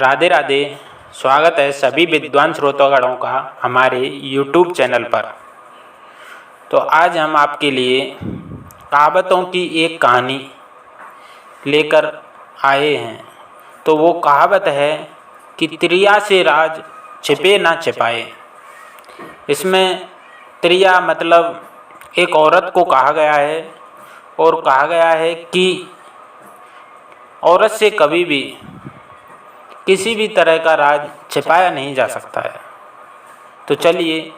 राधे राधे। स्वागत है सभी विद्वान श्रोतागणों का हमारे YouTube चैनल पर। तो आज हम आपके लिए कहावतों की एक कहानी लेकर आए हैं। तो वो कहावत है कि त्रिया से राज छिपे ना छिपाए। इसमें त्रिया मतलब एक औरत को कहा गया है और कहा गया है कि औरत से कभी भी किसी भी तरह का राज छिपाया नहीं जा सकता है। तो चलिए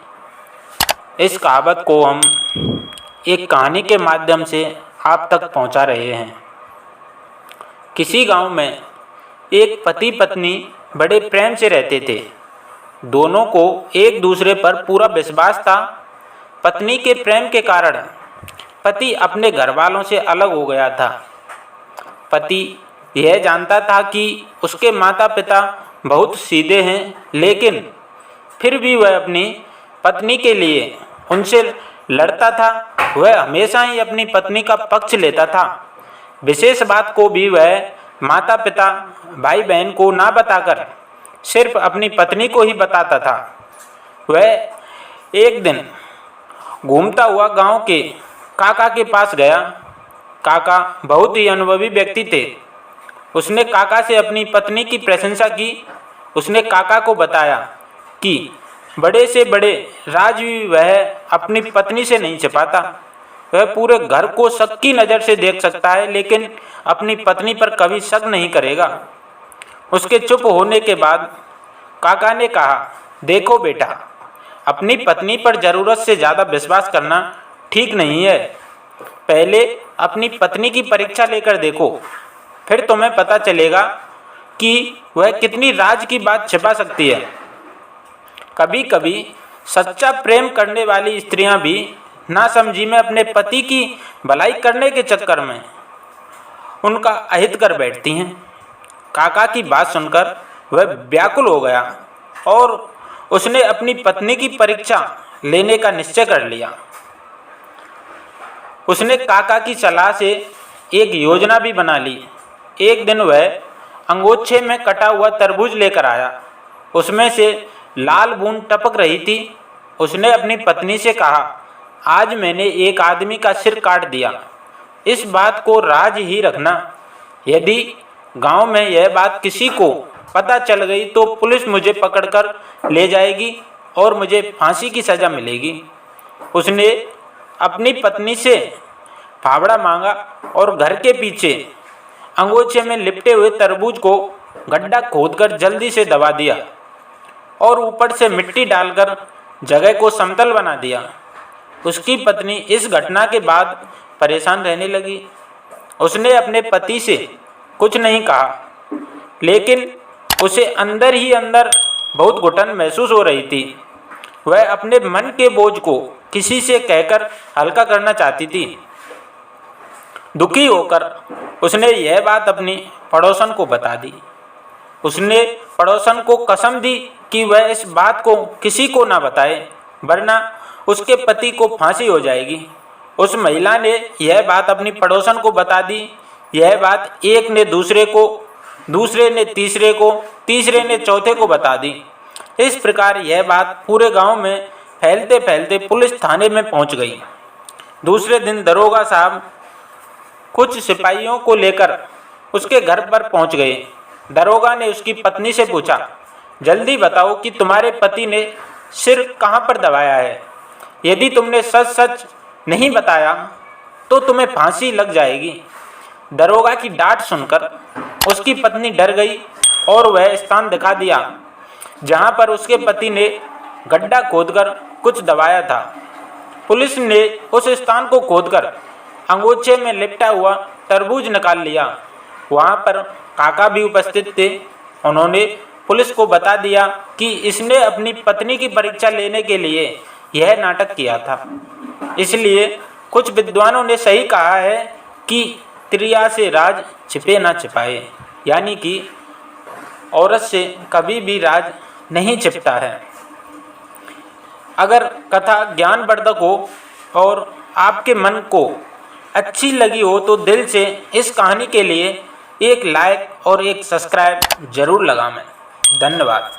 इस कहावत को हम एक कहानी के माध्यम से आप तक पहुंचा रहे हैं। किसी गांव में एक पति पत्नी बड़े प्रेम से रहते थे। दोनों को एक दूसरे पर पूरा विश्वास था। पत्नी के प्रेम के कारण पति अपने घर वालों से अलग हो गया था। पति यह जानता था कि उसके माता पिता बहुत सीधे हैं, लेकिन फिर भी वह अपनी पत्नी के लिए उनसे लड़ता था। वह हमेशा ही अपनी पत्नी का पक्ष लेता था। विशेष बात को भी वह माता पिता भाई बहन को ना बताकर सिर्फ अपनी पत्नी को ही बताता था। वह एक दिन घूमता हुआ गांव के काका के पास गया। काका बहुत ही अनुभवी व्यक्ति थे। उसने काका से अपनी पत्नी की प्रशंसा की। उसने काका को बताया कि बड़े से बड़े राज भी वह अपनी पत्नी से नहीं छिपाता। वह पूरे घर को शक की नज़र से देख सकता है, लेकिन अपनी पत्नी पर कभी शक नहीं करेगा। उसके चुप होने के बाद काका ने कहा, देखो बेटा, अपनी पत्नी पर ज़रूरत से ज़्यादा विश्वास करना ठीक नहीं है। पहले अपनी पत्नी की परीक्षा लेकर देखो, फिर तुम्हें पता चलेगा कि वह कितनी राज की बात छिपा सकती है। कभी कभी सच्चा प्रेम करने वाली स्त्रियां भी नासमझी में अपने पति की भलाई करने के चक्कर में उनका अहित कर बैठती हैं। काका की बात सुनकर वह व्याकुल हो गया और उसने अपनी पत्नी की परीक्षा लेने का निश्चय कर लिया। उसने काका की सलाह से एक योजना भी बना ली। एक दिन वह अंगोछे में कटा हुआ तरबूज लेकर आया। उसमें से लाल बूंद टपक रही थी। उसने अपनी पत्नी से कहा, आज मैंने एक आदमी का सिर काट दिया। इस बात को राज ही रखना। यदि गांव में यह बात किसी को पता चल गई तो पुलिस मुझे पकड़कर ले जाएगी और मुझे फांसी की सज़ा मिलेगी। उसने अपनी पत्नी से फावड़ा मांगा और घर के पीछे अंगोछे में लिपटे हुए तरबूज को गड्ढा खोदकर जल्दी से दबा दिया और ऊपर से मिट्टी डालकर जगह को समतल बना दिया। उसकी पत्नी इस घटना के बाद परेशान रहने लगी। उसने अपने पति से कुछ नहीं कहा, लेकिन उसे अंदर ही अंदर बहुत घुटन महसूस हो रही थी। वह अपने मन के बोझ को किसी से कहकर हल्का करना चाहती थी। दुखी होकर उसने यह बात अपनी पड़ोसन को बता दी। उसने पड़ोसन को कसम दी कि वह इस बात को किसी को ना बताए, वरना उसके पति को फांसी हो जाएगी। उस महिला ने यह बात अपनी पड़ोसन को बता दी। यह बात एक ने दूसरे को, दूसरे ने तीसरे को, तीसरे ने चौथे को बता दी। इस प्रकार यह बात पूरे गांव में फैलते फैलते पुलिस थाने में पहुंच गई। दूसरे दिन दरोगा साहब कुछ सिपाहियों को लेकर उसके घर पर पहुंच गए। दरोगा ने उसकी पत्नी से पूछा, जल्दी बताओ कि तुम्हारे पति ने सिर कहाँ पर दबाया है। यदि तुमने सच सच नहीं बताया तो तुम्हें फांसी लग जाएगी। दरोगा की डांट सुनकर उसकी पत्नी डर गई और वह स्थान दिखा दिया जहाँ पर उसके पति ने गड्ढा खोदकर कुछ दबाया था। पुलिस ने उस स्थान को खोदकर अंगोछे में लिपटा हुआ तरबूज निकाल लिया। वहाँ पर काका भी उपस्थित थे। उन्होंने पुलिस को बता दिया कि इसने अपनी पत्नी की परीक्षा लेने के लिए यह नाटक किया था। इसलिए कुछ विद्वानों ने सही कहा है कि त्रिया से राज छिपे ना छिपाए, यानी कि औरत से कभी भी राज नहीं छिपता है। अगर कथा ज्ञानवर्धक हो और आपके मन को अच्छी लगी हो तो दिल से इस कहानी के लिए एक लाइक और एक सब्सक्राइब जरूर लगावें। धन्यवाद।